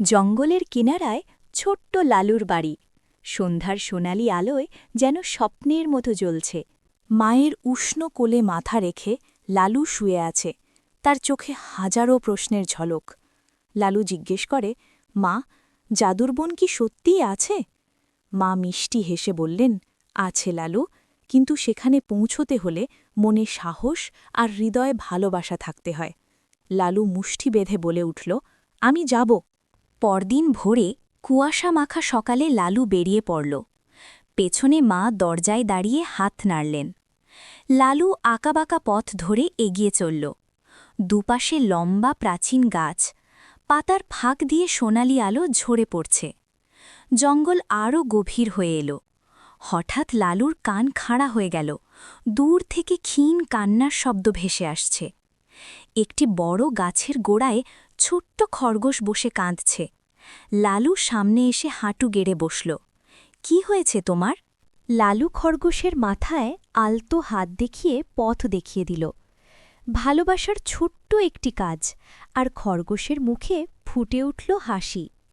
জঙ্গলের কিনারায় ছোট্ট লালুর বাড়ি। সন্ধ্যার সোনালি আলোয় যেন স্বপ্নের মতো জ্বলছে। মায়ের উষ্ণ কোলে মাথা রেখে লালু শুয়ে আছে, তার চোখে হাজারো প্রশ্নের ঝলক। লালু জিজ্ঞেস করে, মা, জাদুর বোন কি সত্যিই আছে? মা মিষ্টি হেসে বললেন, আছে লালু, কিন্তু সেখানে পৌঁছতে হলে মনে সাহস আর হৃদয়ে ভালোবাসা থাকতে হয়। লালু মুষ্টি বেঁধে বলে উঠল, আমি যাব। পরদিন ভোরে কুয়াশা মাখা সকালে লালু বেরিয়ে পড়ল। পেছনে মা দরজায় দাঁড়িয়ে হাত নাড়লেন। লালু আঁকাবাঁকা পথ ধরে এগিয়ে চলল। দুপাশে লম্বা প্রাচীন গাছ, পাতার ফাঁক দিয়ে সোনালি আলো ঝরে পড়ছে। জঙ্গল আরও গভীর হয়ে এল। হঠাৎ লালুর কান খাড়া হয়ে গেল। দূর থেকে ক্ষীণ কান্নার শব্দ ভেসে আসছে। একটি বড় গাছের গোড়ায় ছোট্ট খরগোশ বসে কাঁদছে। লালু সামনে এসে হাঁটু গেড়ে বসল। কি হয়েছে তোমার? লালু খরগোশের মাথায় আলতো হাত দেখিয়ে পথ দেখিয়ে দিল। ভালোবাসার ছোট্ট একটি কাজ, আর খরগোশের মুখে ফুটে উঠল হাসি।